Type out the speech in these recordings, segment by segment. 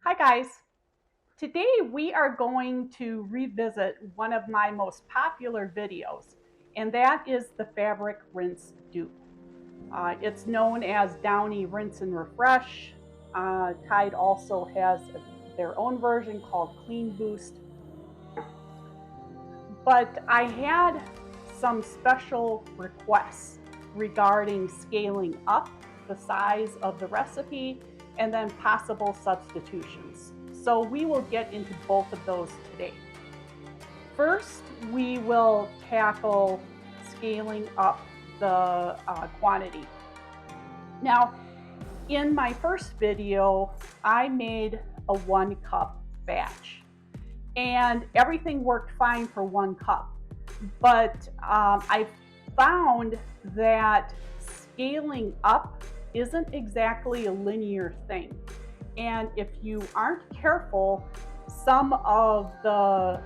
Hi guys! Today we are going to revisit one of my most popular videos, and that is the fabric rinse dupe. It's known as Downy Rinse and Refresh. Tide also has their own version called Clean Boost. But I had some special requests regarding scaling up the size of the recipe and then possible substitutions. So we will get into both of those today. First, we will tackle scaling up the quantity. Now, in my first video, I made a 1 cup batch and everything worked fine for 1 cup. But I found that scaling up isn't exactly a linear thing. And if you aren't careful, some of the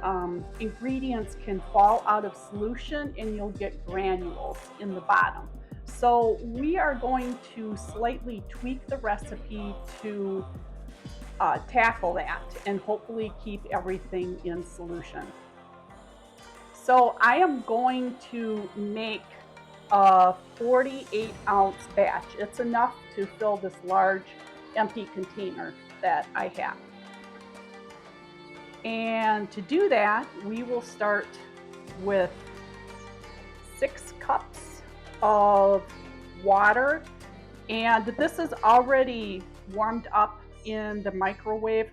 ingredients can fall out of solution and you'll get granules in the bottom. So we are going to slightly tweak the recipe to tackle that and hopefully keep everything in solution. So I am going to make a 48-ounce batch. It's enough to fill this large empty container that I have. And to do that, we will start with 6 cups of water. And this is already warmed up in the microwave.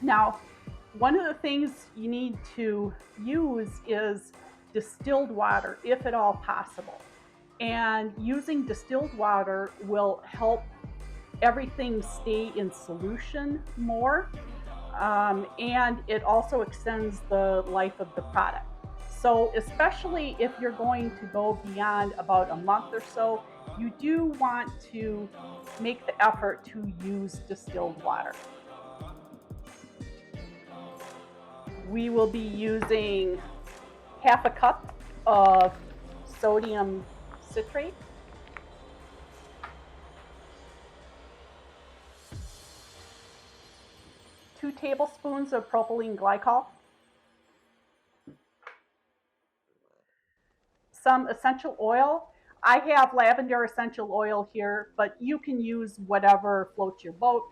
Now, one of the things you need to use is distilled water, if at all possible. And using distilled water will help everything stay in solution more, and it also extends the life of the product. So especially if you're going to go beyond about a month or so, you do want to make the effort to use distilled water. We will be using 1/2 cup of sodium citrate, 2 tablespoons of propylene glycol, some essential oil. I have lavender essential oil here, but you can use whatever floats your boat.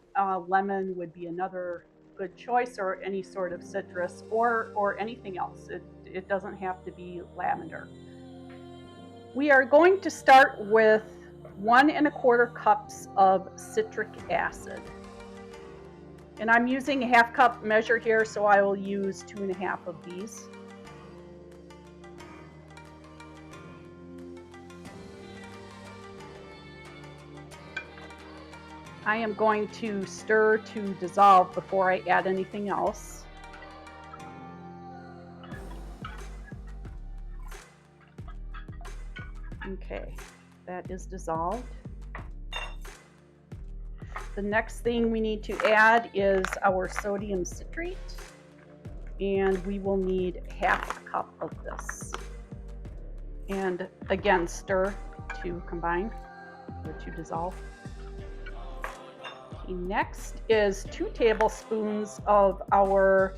Lemon would be another good choice, or any sort of citrus, or anything else. It doesn't have to be lavender. We are going to start with 1 1/4 cups of citric acid. And I'm using a 1/2 cup measure here, so I will use 2 1/2 of these. I am going to stir to dissolve before I add anything else. Okay, that is dissolved. The next thing we need to add is our sodium citrate, and we will need 1/2 cup of this. And again, stir to combine or to dissolve. Okay, next is 2 tablespoons of our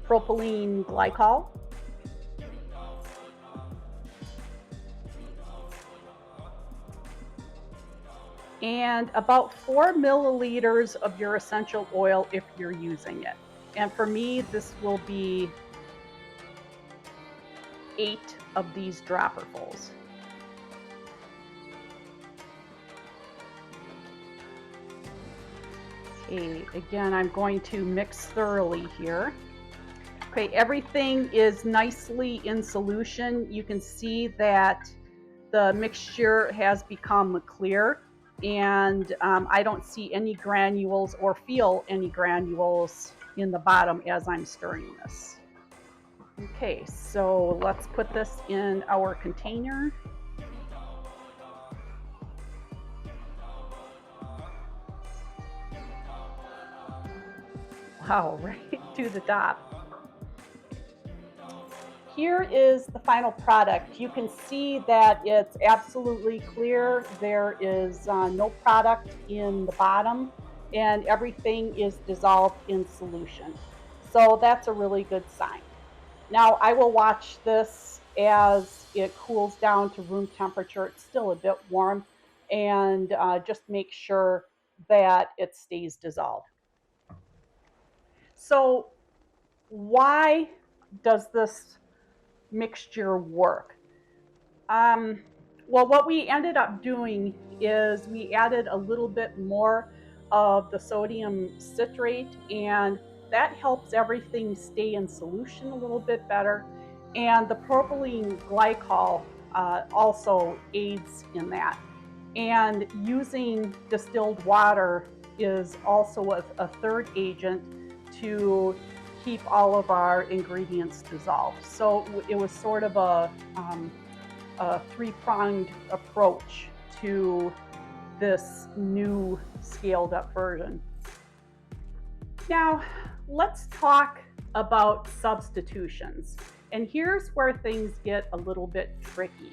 propylene glycol. And about 4 milliliters of your essential oil if you're using it. And for me, this will be 8 of these dropperfuls. Okay, again, I'm going to mix thoroughly here. Okay, everything is nicely in solution. You can see that the mixture has become clear, and I don't see any granules or feel any granules in the bottom as I'm stirring this. Okay, so let's put this in our container. Wow, right to the top. Here is the final product. You can see that it's absolutely clear. There is no product in the bottom, and everything is dissolved in solution. So that's a really good sign. Now I will watch this as it cools down to room temperature. It's still a bit warm, and just make sure that it stays dissolved. So why does this mixture work? Um, well, what we ended up doing is we added a little bit more of the sodium citrate, and that helps everything stay in solution a little bit better. And the propylene glycol also aids in that. And using distilled water is also a third agent to keep all of our ingredients dissolved. So it was sort of a three-pronged approach to this new scaled up version. Now, let's talk about substitutions. And here's where things get a little bit tricky.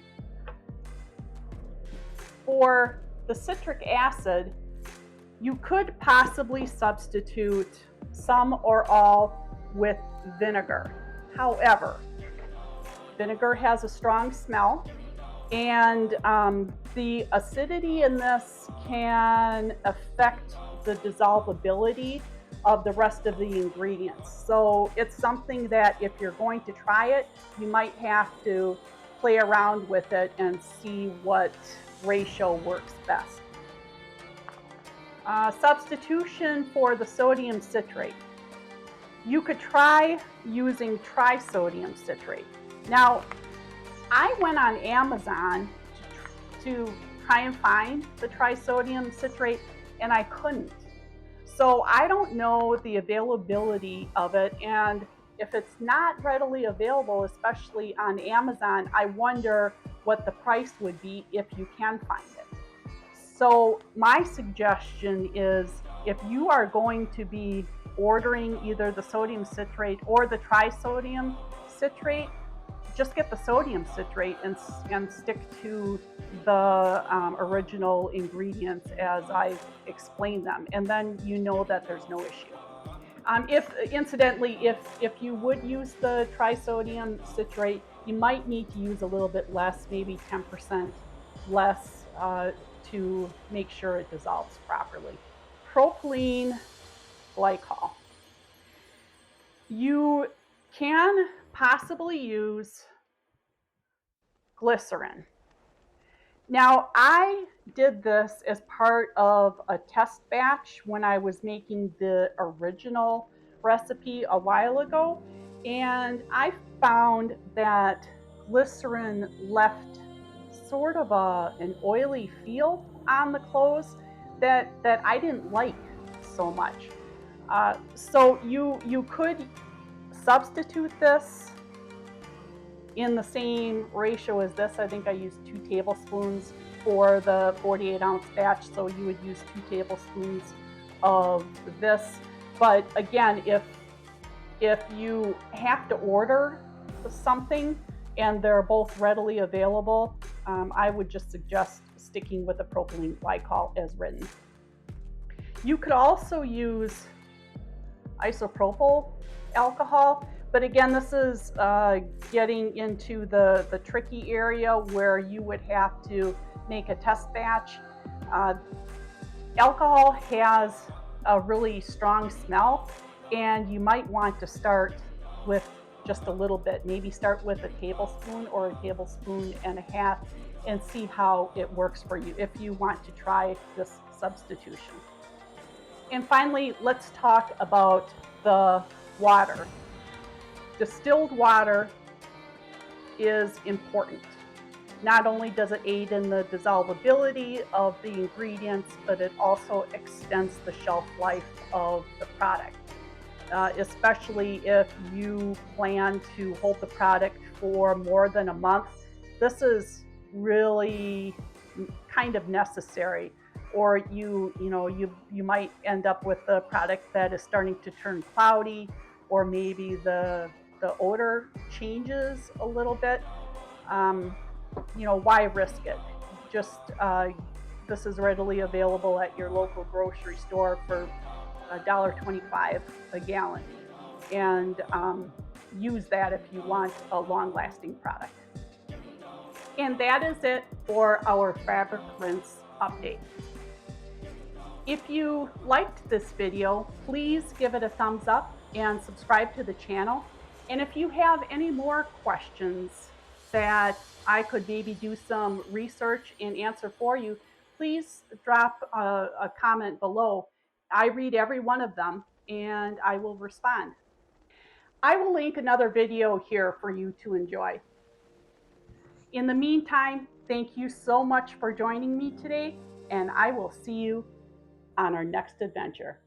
For the citric acid, you could possibly substitute some or all with vinegar. However, vinegar has a strong smell, and the acidity in this can affect the dissolvability of the rest of the ingredients. So it's something that if you're going to try it, you might have to play around with it and see what ratio works best. Substitution for the sodium citrate. You could try using trisodium citrate. Now, I went on Amazon to try and find the trisodium citrate, and I couldn't. So I don't know the availability of it, and if it's not readily available, especially on Amazon, I wonder what the price would be if you can find it. So my suggestion is, if you are going to be ordering either the sodium citrate or the trisodium citrate, just get the sodium citrate and stick to the original ingredients as I explained them, and then you know that there's no issue. If you would use the trisodium citrate, you might need to use a little bit less, maybe 10% less, to make sure it dissolves properly. Propylene glycol. You can possibly use glycerin. Now, I did this as part of a test batch when I was making the original recipe a while ago, and I found that glycerin left sort of an oily feel on the clothes that I didn't like so much. So you could substitute this in the same ratio as this. I think I used 2 tablespoons for the 48-ounce batch, so you would use 2 tablespoons of this. But again, if you have to order something and they're both readily available, I would just suggest sticking with the propylene glycol as written. You could also use isopropyl alcohol, but again, this is getting into the tricky area where you would have to make a test batch. Alcohol has a really strong smell, and you might want to start with just a little bit. Maybe start with a tablespoon or a tablespoon and a half and see how it works for you if you want to try this substitution. And finally, let's talk about the water. Distilled water is important. Not only does it aid in the dissolvability of the ingredients, but it also extends the shelf life of the product. Especially if you plan to hold the product for more than a month. This is really kind of necessary, or you might end up with a product that is starting to turn cloudy, or maybe the odor changes a little bit. Why risk it? Just This is readily available at your local grocery store for $1.25 a gallon. And use that if you want a long-lasting product. And that is it for our fabric rinse update. If you liked this video, please give it a thumbs up and subscribe to the channel. And if you have any more questions that I could maybe do some research and answer for you, please drop a comment below. I read every one of them and I will respond. I will link another video here for you to enjoy. In the meantime, thank you so much for joining me today, and I will see you on our next adventure.